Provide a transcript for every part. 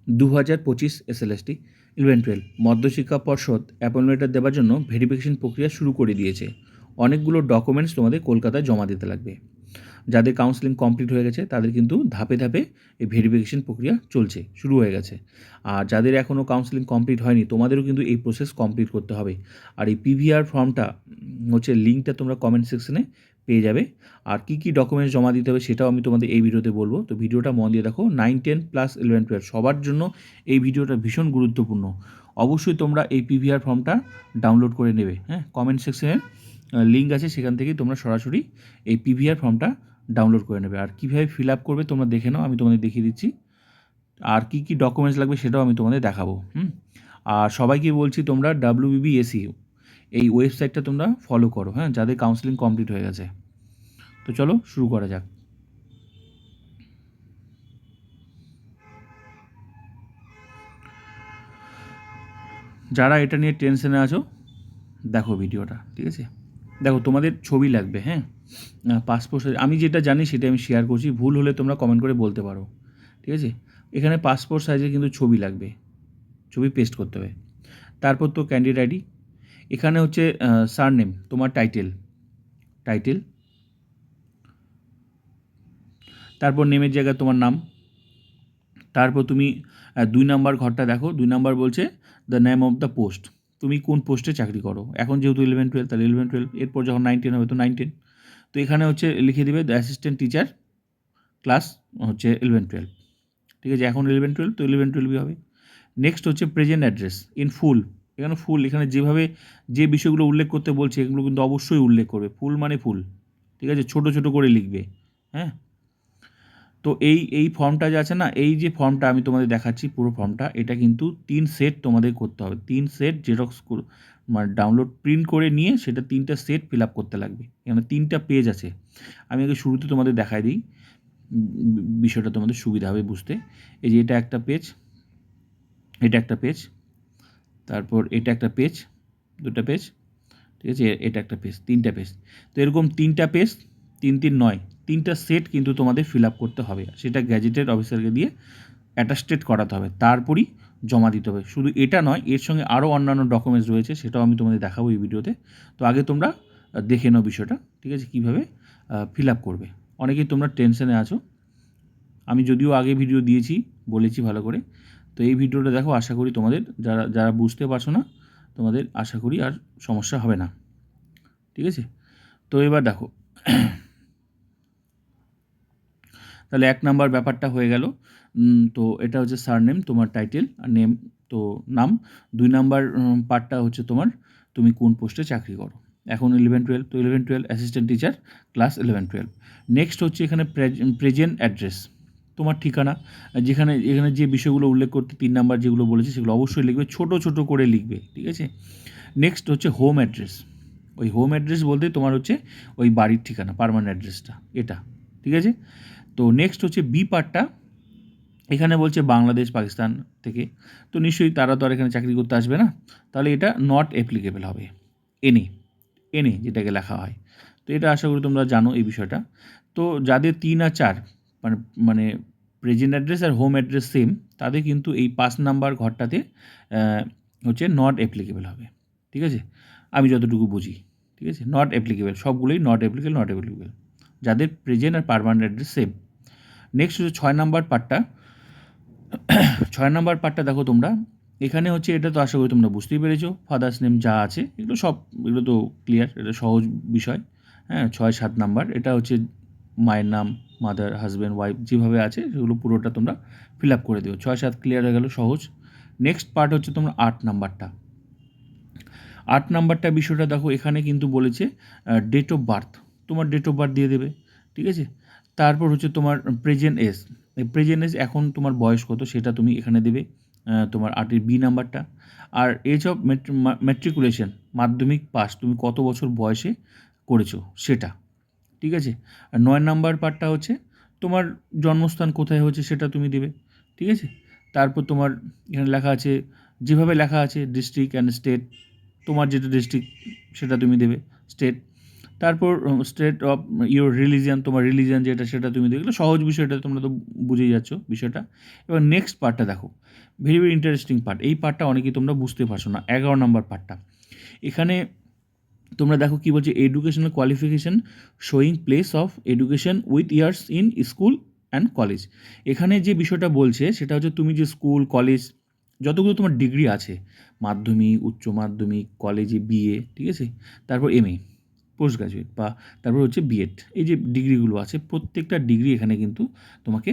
2025 SLST 11-12 মধ্যশিক্ষা পর্ষদ appointment letter দেওয়ার জন্য ভেরিফিকেশন প্রক্রিয়া শুরু করে দিয়েছে। অনেকগুলো ডকুমেন্টস তোমাদের কলকাতায় জমা দিতে লাগবে। যাদের কাউন্সেলিং কমপ্লিট হয়ে গেছে তাদের কিন্তু ধাপে ধাপে এই ভেরিফিকেশন প্রক্রিয়া চলছে, শুরু হয়ে গেছে। আর যাদের এখনও কাউন্সেলিং কমপ্লিট হয়নি তোমাদেরও কিন্তু এই প্রসেস কমপ্লিট করতে হবে। আর এই পিভিআর ফর্মটা হচ্ছে লিঙ্কটা তোমরা কমেন্ট সেকশনে পেয়ে যাবে। আর কী কী ডকুমেন্টস জমা দিতে হবে সেটাও আমি তোমাদের এই ভিডিওতে বলবো। তো ভিডিওটা মন দিয়ে দেখো। 9, 10 প্লাস 11, 12 সবার জন্য এই ভিডিওটা ভীষণ গুরুত্বপূর্ণ। অবশ্যই তোমরা এই পিভিআর ফর্মটা ডাউনলোড করে নেবে। হ্যাঁ, কমেন্ট সেকশনের লিঙ্ক আছে, সেখান থেকেই তোমরা সরাসরি এই পিভিআর ফর্মটা ডাউনলোড করে নেবে। আর কীভাবে ফিল আপ করবে তোমরা দেখে নাও, আমি তোমাদের দেখিয়ে দিচ্ছি। আর কী কী ডকুমেন্টস লাগবে সেটাও আমি তোমাদের দেখাবো। আর সবাইকে বলছি তোমরা WBBSE এই ওয়েবসাইটটা তোমরা ফলো করো, হ্যাঁ, যাদের কাউন্সেলিং কমপ্লিট হয়ে গেছে। তো চলো শুরু করা যাক। যারা এটা নিয়ে টেনশনে আছো দেখো ভিডিওটা, ঠিক আছে? দেখো তোমাদের ছবি লাগবে, হ্যাঁ, পাসপোর্ট সাইজ। আমি যেটা জানি সেটা আমি শেয়ার করছি, ভুল হলে তোমরা কমেন্ট করে বলতে পারো, ঠিক আছে? এখানে পাসপোর্ট সাইজে কিন্তু ছবি লাগবে, ছবি পেস্ট করতে হবে। তারপর তো ক্যান্ডিডেট আইডি, এখানে হচ্ছে সারনেম, তোমার টাইটেল, তারপর নেমের জায়গায় তোমার নাম। তারপর তুমি 2 নাম্বার ঘরটা দেখো, 2 নাম্বার বলছে the name of the post, তুমি কোন পোস্টে চাকরি করো। এখন যেহেতু 11-12 তাহলে 11-12, এরপর যখন 9-10 হবে তো 9-10। তো এখানে হচ্ছে লিখে দিবে দ্য অ্যাসিস্ট্যান্ট টিচার ক্লাস হচ্ছে 11-12, ঠিক আছে? এখন 11-12 তো 11-12 হবে। নেক্সট হচ্ছে প্রেজেন্ট অ্যাড্রেস ইন ফুল, এখানে ফুল, এখানে যেভাবে যে বিষয়গুলো উল্লেখ করতে বলছে এগুলো কিন্তু অবশ্যই উল্লেখ করবে, ফুল মানে ফুল, ঠিক আছে? ছোটো ছোটো করে লিখবে, হ্যাঁ। তো এই ফর্মটা যে আছে না, এই যে ফর্মটা আমি তোমাদের দেখাচ্ছি পুরো ফর্মটা, এটা কিন্তু 3 সেট তোমাদের করতে হবে। 3 সেট জেরক্স মানে ডাউনলোড প্রিন্ট করে নিয়ে সেটা 3টা সেট ফিল আপ করতে লাগবে। এখানে 3টা পেজ আছে, আমি আগে শুরুতে তোমাদের দেখাই দিই, বিষয়টা তোমাদের সুবিধা হবে বুঝতে। এই যে এটা একটা পেজ, এটা একটা পেজ, তারপর এটা একটা পেজ, 2টা পেজ, ঠিক আছে? এটা একটা পেজ, 3টা পেজ। তো এরকম 3টা পেজ, 3 9, 3টা সেট কিন্তু তোমাদের ফিল আপ করতে হবে। সেটা গ্যাজেটেড অফিসারকে দিয়ে অ্যাটাস্টেড করাতে হবে, তারপরই জমা দিতে হবে। শুধু এটা নয়, এর সঙ্গে আরও অন্যান্য ডকুমেন্টস রয়েছে, সেটাও আমি তোমাদের দেখাবো এই ভিডিওতে। তো আগে তোমরা দেখে নাও বিষয়টা, ঠিক আছে, কীভাবে ফিল আপ করবে। অনেকেই তোমরা টেনশনে আছো, আমি যদিও আগে ভিডিও দিয়েছি, বলেছি ভালো করে। তো এই ভিডিওটা দেখো, আশা করি তোমাদের যারা যারা বুঝতে পারছো না তোমাদের আশা করি আর সমস্যা হবে না, ঠিক আছে? তো এবার দেখো, তাহলে 1 নাম্বার ব্যাপারটা হয়ে গেল। তো এটা হচ্ছে সারনেম, তোমার টাইটেল আর নেম, তো নাম। 2 নাম্বার পার্টটা হচ্ছে তোমার, তুমি কোন পোস্টে চাকরি করো। এখন 11-12, তো 11-12 অ্যাসিস্ট্যান্ট টিচার ক্লাস 11-12। নেক্সট হচ্ছে এখানে প্রেজেন্ট অ্যাড্রেস, তোমার ঠিকানা, এখানে যে বিষয়গুলো উল্লেখ করতে 3 নাম্বার যেগুলো বলেছে সেগুলো অবশ্যই লিখবে, ছোটো ছোটো করে লিখবে, ঠিক আছে? নেক্সট হচ্ছে হোম অ্যাড্রেস, ওই হোম অ্যাড্রেস বলতে তোমার হচ্ছে ওই বাড়ির ঠিকানা, পার্মানেন্ট অ্যাড্রেসটা এটা, ঠিক আছে? তো নেক্সট হচ্ছে বি পার্টটা, এখানে বলছে বাংলাদেশ পাকিস্তান থেকে, তো নিশ্চয়ই তারা তো আর এখানে চাকরি করতে আসবে না, তাহলে এটা নট অ্যাপ্লিকেবল হবে। এনে এনে যেটাকে লেখা হয়, তো এটা আশা করি তোমরা জানো এই বিষয়টা। তো যাদের 3 আর 4 মানে মানে প্রেজেন্ট অ্যাড্রেস আর হোম অ্যাড্রেস সেম, তাদের কিন্তু এই 5 নাম্বার ঘরটাতে হচ্ছে নট অ্যাপ্লিকেবল হবে, ঠিক আছে? আমি যতটুকু বুঝি, ঠিক আছে? নট অ্যাপ্লিকেবল, সবগুলোই নট অ্যাপ্লিকেবল যাদের প্রেজেন্ট আর পার্মানেন্ট অ্যাড্রেস সেম। নেক্সট হচ্ছে 6 নাম্বার পার্টটা। 6 নাম্বার পার্টটা দেখো তোমরা, এখানে হচ্ছে এটা তো আশা করি তোমরা বুঝতেই পেরেছো, ফাদার্স নেম যা আছে এগুলো সব, এগুলো তো ক্লিয়ার, এটা সহজ বিষয়, হ্যাঁ। 6-7 নাম্বার এটা হচ্ছে মায়ের নাম, মাদার, হাজব্যান্ড, ওয়াইফ যেভাবে আছে সেগুলো পুরোটা তোমরা ফিল আপ করে দিও। 6-7 ক্লিয়ার হয়ে গেল, সহজ। নেক্সট পার্ট হচ্ছে তোমরা 8 নাম্বারটা। 8 নাম্বারটা বিষয়টা দেখো, এখানে কিন্তু বলেছে ডেট অফ বার্থ, তোমার ডেট অফ বার্থ দিয়ে দেবে, ঠিক আছে? তারপর হচ্ছে তোমার প্রেজেন্ট এজ, প্রেজেন্ট এজ এখন তোমার বয়স কত সেটা তুমি এখানে দেবে, তোমার 8-এর বি নাম্বারটা। আর এজ অফ ম্যাট্রিকুলেশন, মাধ্যমিক পাস তুমি কত বছর বয়সে করেছো সেটা, ঠিক আছে? আর 9 নাম্বার পার্টটা হচ্ছে তোমার জন্মস্থান কোথায় হচ্ছে সেটা তুমি দেবে, ঠিক আছে? তারপর তোমার এখানে লেখা আছে, যেভাবে লেখা আছে ডিস্ট্রিক্ট অ্যান্ড স্টেট, তোমার যেটা ডিস্ট্রিক্ট সেটা তুমি দেবে, স্টেট। তারপর স্টেট অফ ইউর রিলিজিয়ান, তোমার রিলিজিয়ান যেটা সেটা তুমি দেখলে, সহজ বিষয়টা তোমরা তো বুঝেই যাচ্ছ বিষয়টা। এবার নেক্সট পার্টটা দেখো, ভেরি ভেরি ইন্টারেস্টিং পার্ট। এই পার্টটা অনেকেই তোমরা বুঝতে পারছো না, 11 নম্বর পার্টটা। এখানে তোমরা দেখো কী বলছে, educational qualification showing place of education with years in school and college. এখানে যে বিষয়টা বলছে সেটা হচ্ছে তুমি যে স্কুল কলেজ যতগুলো তোমার ডিগ্রি আছে, মাধ্যমিক, উচ্চ মাধ্যমিক, কলেজে বিএ, ঠিক আছে, তারপর এমএ, পোস্ট গ্রাজুয়েট, বা তারপর হচ্ছে বিএড, এই যে ডিগ্রিগুলো আছে প্রত্যেকটা ডিগ্রি এখানে কিন্তু তোমাকে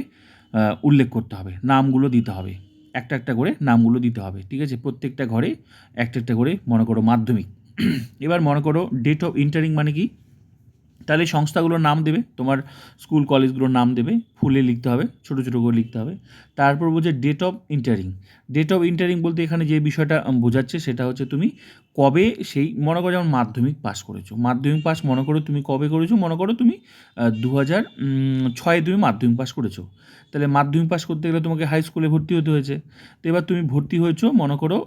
উল্লেখ করতে হবে, নামগুলো দিতে হবে, একটা একটা করে নামগুলো দিতে হবে, ঠিক আছে, প্রত্যেকটা ঘরে একটা একটা করে। মনে করো মাধ্যমিক, এবার মনে করো ডেট অফ এন্টারিং মানে কি, তাহলে সংস্থাগুলোর নাম দেবে, তোমার স্কুল কলেজগুলোর নাম দেবে, ফুলে লিখতে হবে, ছোটো ছোটো করে লিখতে হবে। তারপর বলছে date of entering. Date of entering বলতে এখানে যে বিষয়টা বোঝাচ্ছে সেটা হচ্ছে তুমি কবে, সেই মনে করো যেমন মাধ্যমিক পাস করেছো, মাধ্যমিক পাস মনে করো তুমি কবে করেছো, মনে করো তুমি 2006 তুমি মাধ্যমিক পাস করেছো, তাহলে মাধ্যমিক পাস করতে গেলে তোমাকে হাই স্কুলে ভর্তি হতে হয়েছে। তো এবার তুমি ভর্তি হয়েছো মনে করো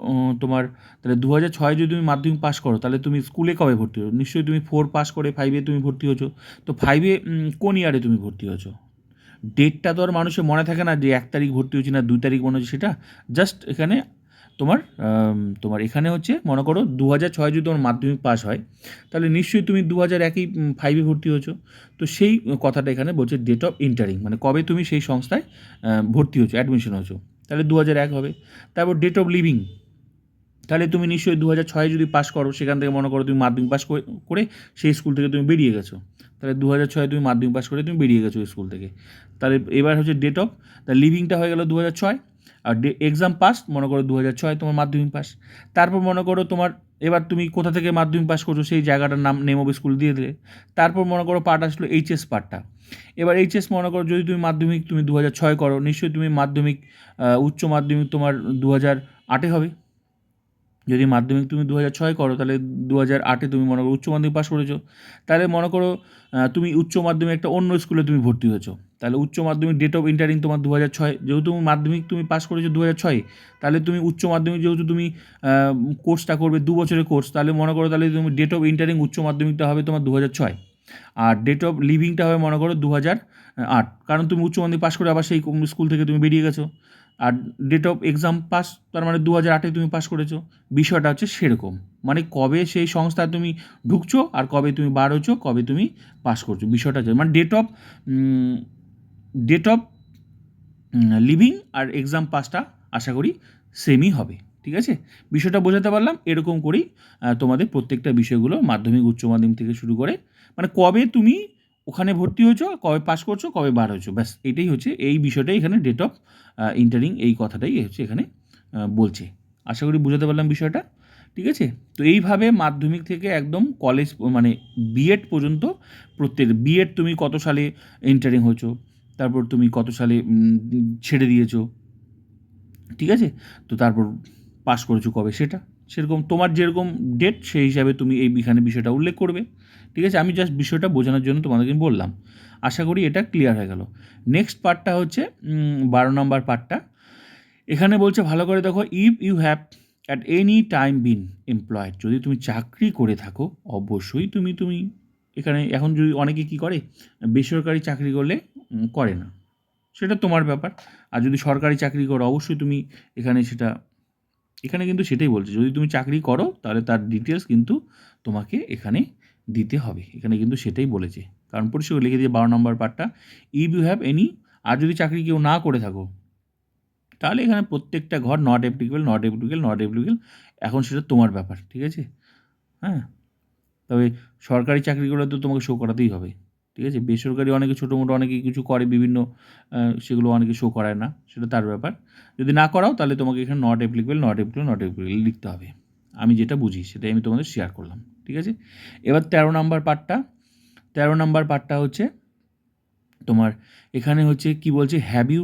তোমার, তাহলে 2006 যদি তুমি মাধ্যমিক পাস করো, তাহলে তুমি স্কুলে কবে ভর্তি হো, নিশ্চয়ই তুমি 4 পাস করে 5-এ তুমি ভর্তি হয়েছো। তো 5-এ কোন ইয়ারে তুমি ভর্তি হয়েছো, ডেটটা তো আর মানুষের মনে থাকে না যে 1 তারিখ ভর্তি হয়েছি না 2 তারিখ মনে হচ্ছে, সেটা জাস্ট এখানে তোমার তোমার এখানে হচ্ছে মনে করো 2006 যদি তোমার মাধ্যমিক পাস হয়, তাহলে নিশ্চয়ই তুমি 2001-এই 5-এ ভর্তি হয়েছো। তো সেই কথাটা এখানে বলছে ডেট অফ এন্টারিং, মানে কবে তুমি সেই সংস্থায় ভর্তি হয়েছো, অ্যাডমিশন হয়েছো, তাহলে 2001 হবে। তারপর ডেট অফ লিভিং, তাহলে তুমি নিশ্চয়ই 2006 যদি পাস করো, সেখান থেকে মনে করো তুমি মাধ্যমিক পাস করে সেই স্কুল থেকে তুমি বেরিয়ে গেছো, তাহলে 2006 তুমি মাধ্যমিক পাস করে তুমি বেরিয়ে গেছো স্কুল থেকে। তাহলে এবার হচ্ছে ডেট অফ দ্য লিভিংটা হয়ে গেল 2006, আর এক্সাম পাস মনে করো 2006 তোমার মাধ্যমিক পাস। তারপর মনে করো তোমার, এবার তুমি কোথা থেকে মাধ্যমিক পাস করছো সেই জায়গাটার নাম, নেম অফ স্কুল দিয়ে দিলে। তারপর মনে করো পার্ট আসলো এইচএস পার্টটা। এবার এইচএস মনে করো যদি তুমি মাধ্যমিক তুমি 2006 করো, নিশ্চয়ই তুমি মাধ্যমিক উচ্চ মাধ্যমিক তোমার 2008-এ হবে। যদি মাধ্যমিক তুমি 2006 করো, তাহলে 2008-এ তুমি মনে করো উচ্চ মাধ্যমিক পাস করেছো, তাহলে মনে করো তুমি উচ্চ মাধ্যমিক একটা অন্য স্কুলে তুমি ভর্তি হয়েছো, তাহলে উচ্চ মাধ্যমিক ডেট অফ এন্টারিং তোমার 2006, যেহেতু তুমি মাধ্যমিক তুমি পাস করেছো 2006, তাহলে তুমি উচ্চ মাধ্যমিক যেহেতু তুমি কোর্সটা করবে 2 বছরের কোর্স, তাহলে মনে করো তাহলে তুমি ডেট অফ এন্টারিং উচ্চ মাধ্যমিকটা হবে তোমার 2006, আর ডেট অফ লিভিংটা হবে মনে করো 2008, কারণ তুমি উচ্চ মাধ্যমিক পাস করে আবার সেই স্কুল থেকে তুমি বেরিয়ে গেছো। আর ডেট অফ এক্সাম পাস, তার মানে 2008-এ তুমি পাস করেছো। বিষয়টা হচ্ছে সেরকম, মানে কবে সেই সংস্থায় তুমি ঢুকছো আর কবে তুমি বার হচ্ছো, কবে তুমি পাস করছো, বিষয়টা হচ্ছে মানে ডেট অফ লিভিং আর এক্সাম পাসটা আশা করি সেমই হবে, ঠিক আছে। বিষয়টা বোঝাতে পারলাম, এরকম করেই তোমাদের প্রত্যেকটা বিষয়গুলো মাধ্যমিক উচ্চ মাধ্যমিক থেকে শুরু করে, মানে কবে তুমি ওখানে ভর্তি হয়েছো, কবে পাস করছো, কবে বার হয়েছো, ব্যাস এটাই হচ্ছে এই বিষয়টাই এখানে ডেট অফ ইন্টারিং, এই কথাটাই হচ্ছে এখানে বলছে। আশা করি বুঝাতে পারলাম বিষয়টা, ঠিক আছে। তো এইভাবে মাধ্যমিক থেকে একদম কলেজ মানে বিএড পর্যন্ত, প্রত্যেক বিএড তুমি কত সালে ইন্টারিং হয়েছো, তারপর তুমি কত সালে ছেড়ে দিয়েছো, ঠিক আছে, তো তারপর পাস করেছো কবে, সেটা সেরকম তোমার যেরকম ডেট সেই হিসাবে তুমি এই এখানে বিষয়টা উল্লেখ করবে, ঠিক আছে। আমি জাস্ট বিষয়টা বোঝানোর জন্য তোমাদেরকে বললাম, আশা করি এটা ক্লিয়ার হয়ে গেল। নেক্সট পার্টটা হচ্ছে 12 নম্বর পার্টটা। এখানে বলছে ভালো করে দেখো, if you have at any time been employed, যদি তুমি চাকরি করে থাকো, অবশ্যই তুমি এখানে এখন যদি অনেকে কী করে, বেসরকারি চাকরি করলে করে না, সেটা তোমার ব্যাপার। আর যদি সরকারি চাকরি করো অবশ্যই তুমি এখানে সেটা, এখানে কিন্তু সেটাই বলছে, যদি তুমি চাকরি করো তাহলে তার ডিটেলস কিন্তু তোমাকে এখানে দিতে হবে, এখানে কিন্তু সেটাই বলেছে, কারণ পরিষ্কার লিখে দিয়ে 12 নম্বর পার্টটা, ইফ ইউ হ্যাভ এনি, আর যদি চাকরি কেউ না করে থাকো, তাহলে এখানে প্রত্যেকটা ঘর not applicable, not applicable, not applicable, এখন সেটা তোমার ব্যাপার, ঠিক আছে। হ্যাঁ, তবে সরকারি চাকরিগুলো তো তোমাকে শো করাতেই হবে, ঠিক আছে। বেসরকারি অনেকে ছোটো মোটো অনেকে কিছু করে বিভিন্ন, সেগুলো অনেকে শো করায় না, সেটা তার ব্যাপার। যদি না করাও তাহলে তোমাকে এখানে not applicable, not applicable, not applicable লিখতে হবে। আমি যেটা বুঝি সেটাই আমি তোমাদের শেয়ার করলাম, ঠিক আছে। এবার 13 নম্বর পার্টটা, 13 নম্বর পার্টটা হচ্ছে তোমার, এখানে হচ্ছে কি বলছে, have you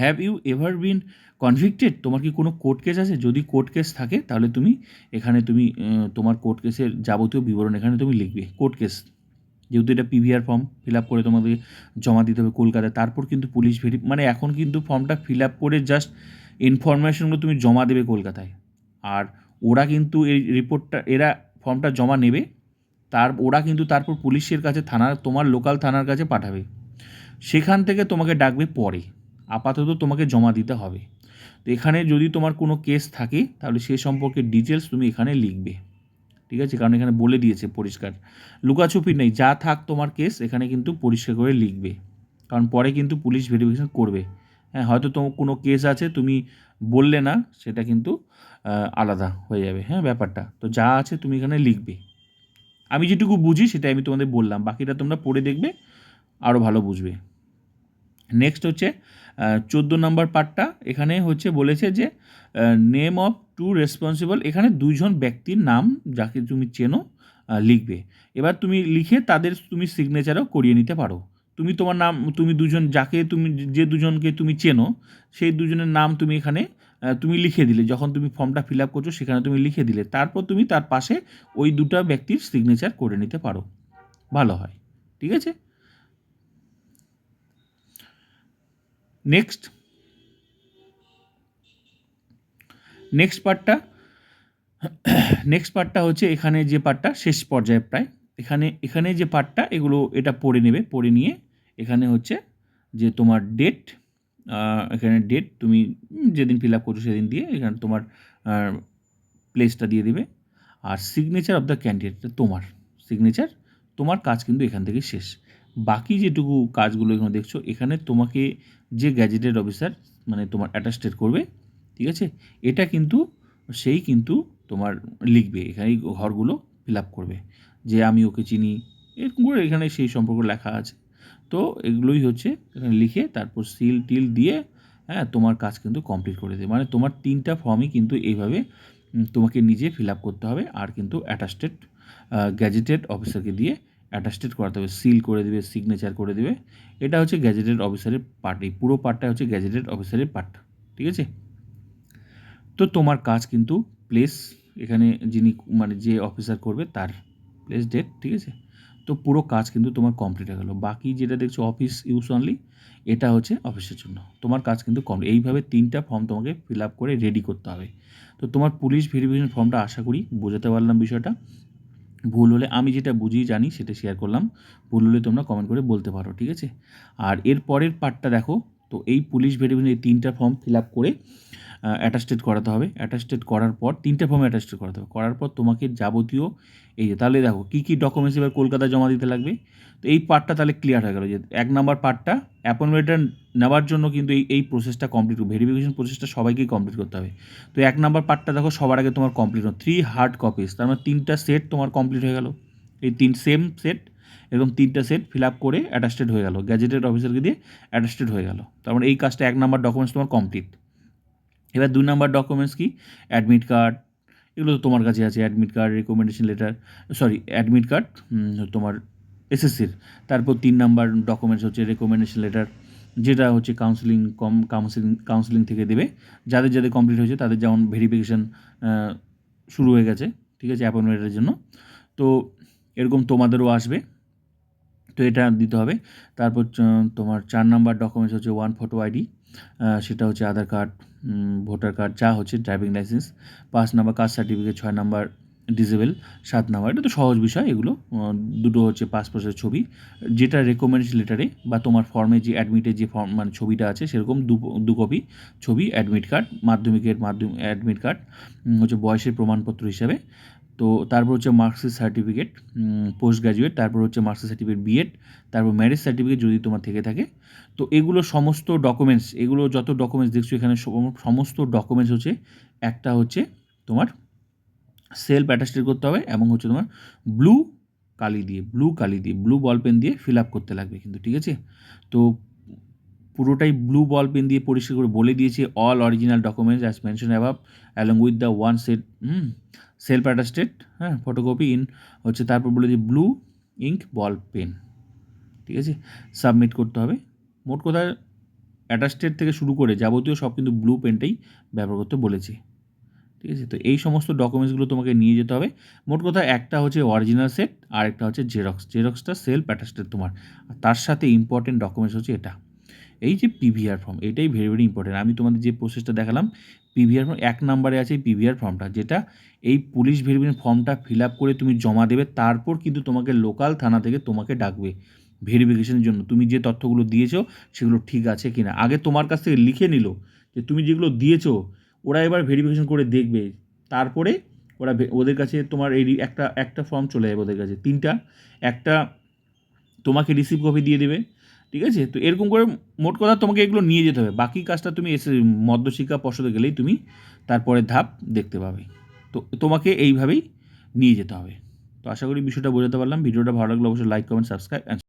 have you ever been convicted, তোমার কি কোনো কোর্ট কেস আছে, যদি কোর্ট কেস থাকে তাহলে তুমি এখানে তুমি তোমার কোর্ট কেসের যাবতীয় বিবরণ এখানে তুমি লিখবে। কোর্ট কেস যেহেতু এটা পিভিআর ফর্ম ফিল আপ করে তোমাদের জমা দিতে হবে কলকাতায়, তারপর কিন্তু পুলিশ মানে এখন কিন্তু ফর্মটা ফিল আপ করে জাস্ট ইনফরমেশনগুলো তুমি জমা দেবে কলকাতায়, আর ওরা কিন্তু এই রিপোর্টটা, এরা ফর্মটা জমা নেবে, ওরা কিন্তু তারপর পুলিশের কাছে তোমার লোকাল থানার কাছে পাঠাবে, সেখান থেকে তোমাকে ডাকবে পরে, আপাতত তোমাকে জমা দিতে হবে। তো এখানে যদি তোমার কোনো কেস থাকে তাহলে সে সম্পর্কে ডিটেলস তুমি এখানে লিখবে, ঠিক আছে, কারণ এখানে বলে দিয়েছে পরিষ্কার, লুকাছুপি নেই, যা থাক তোমার কেস এখানে কিন্তু পরিষ্কার করে লিখবে, কারণ পরে কিন্তু পুলিশ ভেরিফিকেশন করবে। হ্যাঁ, হয়তো তোমার কোনো কেস আছে তুমি বললে না, সেটা কিন্তু আলাদা হয়ে যাবে, হ্যাঁ ব্যাপারটা। তো যা আছে তুমি এখানে লিখবে, আমি যেটুকু বুঝি সেটাই আমি তোমাদের বললাম, বাকিটা তোমরা পড়ে দেখবে, আরও ভালো বুঝবে। নেক্সট হচ্ছে 14 নম্বর পার্টটা, এখানে হচ্ছে বলেছে যে নেম অফ টু রেসপন্সিবল, এখানে দুইজন ব্যক্তির নাম যাকে তুমি চেনো লিখবে। এবার তুমি লিখে তাদের তুমি সিগনেচারও করিয়ে নিতে পারো। তুমি তোমার নাম, তুমি দুজন যাকে তুমি যে দুজনকে তুমি চেনো সেই দুজনের নাম তুমি এখানে তুমি লিখে দিলে, যখন তুমি ফর্মটা ফিল আপ করছো সেখানে তুমি লিখে দিলে, তারপর তুমি তার পাশে ওই দুটো ব্যক্তির সিগনেচার করে নিতে পারো, ভালো হয়, ঠিক আছে। নেক্সট পার্টটা হচ্ছে এখানে যে পার্টটা শেষ পর্যায়ে প্রায়, এখানে যে পার্টটা এটা পড়ে নেবে, পড়ে নিয়ে এখানে হচ্ছে যে তোমার ডেট, এখানে ডেট তুমি যেদিন ফিল আপ করছো সেদিন দিয়ে এখানে তোমার প্লেসটা দিয়ে দেবে, আর সিগনেচার অফ দ্য ক্যান্ডিডেট, তোমার সিগনেচার, তোমার কাজ কিন্তু এখান থেকে শেষ। বাকি যেটুকু কাজগুলো এখানে দেখছো, এখানে তোমাকে যে গ্যাজেটেড অফিসার মানে তোমার অ্যাটাস্টেড করবে, ঠিক আছে, এটা কিন্তু সেই কিন্তু তোমার লিখবে, এখানে এই ঘরগুলো ফিল আপ করবে, যে আমি ওকে চিনি, এরকম করে এখানে সেই সম্পর্ক লেখা আছে। তো এগুলোই হচ্ছে এখানে লিখে তারপর সিল টিল দিয়ে, হ্যাঁ তোমার কাজ কিন্তু কমপ্লিট করে দেবে, মানে তোমার 3টা ফর্মই কিন্তু এইভাবে তোমাকে নিজে ফিল আপ করতে হবে, আর কিন্তু অ্যাটাস্টেড গ্যাজেটেড অফিসারকে দিয়ে অ্যাটাস্টেড করাতে হবে, সিল করে দেবে, সিগনেচার করে দেবে। এটা হচ্ছে গ্যাজেটেড অফিসারের পার্ট, এই পুরো পার্টটা হচ্ছে গ্যাজেটেড অফিসারের পার্ট, ঠিক আছে। তো তোমার কাজ কিন্তু প্লেস, এখানে যিনি মানে যে অফিসার করবে তার প্লেস ডেট, ঠিক আছে। তো পুরো কাজ কিন্তু তোমার কমপ্লিট হয়ে গেলো। বাকি যেটা দেখছো অফিস ইউজ অনলি, এটা হচ্ছে অফিসের জন্য, তোমার কাজ কিন্তু কমপ্লিট। এইভাবে 3টা ফর্ম তোমাকে ফিল আপ করে রেডি করতে হবে। তো তোমার পুলিশ ভেরিফিকেশন ফর্মটা আশা করি বোঝাতে পারলাম বিষয়টা। ভুল হলে, আমি যেটা বুঝি জানি সেটা শেয়ার করলাম, ভুল হলে তোমরা কমেন্ট করে বলতে পারো, ঠিক আছে। আর এর পরের পার্টটা দেখো, তো এই পুলিশ ভেরিফিকেশন এই 3টা ফর্ম ফিল আপ করে অ্যাটাস্টেড করাতে হবে, অ্যাটাস্টেড করার পর 3টে ফর্মে অ্যাটাস্টেড করাতে হবে, করার পর তোমাকে যাবতীয় এই যে, তাহলে দেখো কী কী ডকুমেন্টস এবার কলকাতায় জমা দিতে লাগবে। তো এই পার্টটা তাহলে ক্লিয়ার হয়ে গেল যে 1 নম্বর পার্টটা অ্যাপয়েন্টমেন্ট লেটার নেওয়ার জন্য কিন্তু এই প্রসেসটা কমপ্লিট, ভেরিফিকেশন প্রসেসটা সবাইকেই কমপ্লিট করতে হবে। তো 1 নম্বর পার্টটা দেখো সবার আগে তোমার কমপ্লিট হলো, 3 হার্ড কপিস, তার মানে 3টা সেট তোমার কমপ্লিট হয়ে গেল, এই 3 সেম সেট, এরকম 3টা সেট ফিল আপ করে অ্যাটাস্টেড হয়ে গেল, গ্যাজেটেড অফিসারকে দিয়ে অ্যাটাস্টেড হয়ে গেল, তার মানে এই কাজটা 1 নম্বর ডকুমেন্টস তোমার কমপ্লিট। এবার 2 নম্বর ডকুমেন্টস কি, অ্যাডমিট কার্ড, এগুলো তো তোমার কাছে আছে, admit card, recommendation letter, admit card তোমার এসএসসির। তারপর 3 নাম্বার ডকুমেন্টস হচ্ছে রেকমেন্ডেশন লেটার, যেটা হচ্ছে কাউন্সিলিং থেকে দেবে, যাদের যাদের কমপ্লিট হয়েছে তাদের যেমন ভেরিফিকেশান শুরু হয়ে গেছে, ঠিক আছে, অ্যাপয়েন্টমেন্টের জন্য। তো এরকম তোমাদেরও আসবে, তো এটা দিতে হবে। তারপর তোমার 4 নাম্বার ডকুমেন্টস হচ্ছে 1 ফটো আইডি, সেটা হচ্ছে আধার কার্ড, ভোটার কার্ড, যা হচ্ছে driving licence. 5 number caste certificate, 6 number disable, 7 number, এটা তো সহজ বিষয় এগুলো। দুটো হচ্ছে পাসপোর্টের ছবি, যেটা রেকমেন্ডেশন লেটারে বা তোমার ফর্মে যে অ্যাডমিটের যে ফর্ম মানে ছবিটা আছে সেরকম 2 কপি ছবি, অ্যাডমিট কার্ড, মাধ্যমিকের অ্যাডমিট কার্ড হচ্ছে বয়সের প্রমাণপত্র হিসাবে। তো তারপর হচ্ছে মার্কশিট সার্টিফিকেট, পোস্ট গ্র্যাজুয়েট, তারপর হচ্ছে মার্কশিট সার্টিফিকেট বিএড, তারপর ম্যারেজ সার্টিফিকেট যদি তোমার থেকে থাকে। তো এগুলো সমস্ত ডকুমেন্টস, এগুলো যত ডকুমেন্টস দেখছো এখানে সমস্ত ডকুমেন্টস হচ্ছে একটা হচ্ছে তোমার সেলফ অ্যাটাস্টেড করতে হবে, এবং হচ্ছে তোমার ব্লু বল পেন দিয়ে ফিল আপ করতে লাগবে কিন্তু, ঠিক আছে। তো পুরোটাই ব্লু বল পেন দিয়ে পরিষ্কার করে বলে দিয়েছে, all original documents as mention above along with the one set self attested, হ্যাঁ ফটোকপি ইন হচ্ছে, তারপর বলে যে ব্লু ইঙ্ক বল পেন, ঠিক আছে, সাবমিট করতে হবে। মোট কথা অ্যাটাস্টেড থেকে শুরু করে যাবতীয় সব কিন্তু ব্লু পেনটাই ব্যবহার করতে বলেছে, ঠিক আছে। তো এই সমস্ত ডকুমেন্টসগুলো তোমাকে নিয়ে যেতে হবে। মোট কথা একটা হচ্ছে অরিজিনাল সেট, আর একটা হচ্ছে জেরক্সটা সেলফ অ্যাটাস্টেড তোমার, আর তার সাথে ইম্পর্টেন্ট ডকুমেন্টস হচ্ছে এটা। এই যে পিভিআর ফর্ম, এটাই ভেরি ভেরি ইম্পর্টেন্ট। আমি তোমাদের যে প্রসেসটা দেখালাম, পিভিআর ফর্ম 1 নম্বরে আছে এই পিভিআর ফর্মটা, যেটা এই পুলিশ ভেরিফিকেশন ফর্মটা ফিল আপ করে তুমি জমা দেবে, তারপর কিন্তু তোমাকে লোকাল থানা থেকে তোমাকে ডাকবে ভেরিফিকেশনের জন্য তুমি যে তথ্যগুলো দিয়েছো সেগুলো ঠিক আছে কি না। আগে তোমার কাছ থেকে লিখে নিল যে তুমি যেগুলো দিয়েছো, ওরা এবার ভেরিফিকেশন করে দেখবে, তারপরে ওরা ওদের কাছে তোমার এই একটা ফর্ম চলে যাবে ওদের কাছে, 3টা, একটা তোমাকে রিসিভ কপি দিয়ে দেবে, ঠিক আছে। তো এরকম করে মোট কথা তোমাকে এগুলো নিয়ে যেতে হবে, বাকি কাজটা তুমি এসে মধ্যশিক্ষা পর্ষদে গেলেই তুমি তারপরে ধাপ দেখতে পাবে। তো তোমাকে এইভাবেই নিয়ে যেতে হবে। তো আশা করি বিষয়টা বোঝাতে পারলাম। ভিডিওটা ভালো লাগলে অবশ্যই লাইক, কমেন্ট, সাবস্ক্রাইব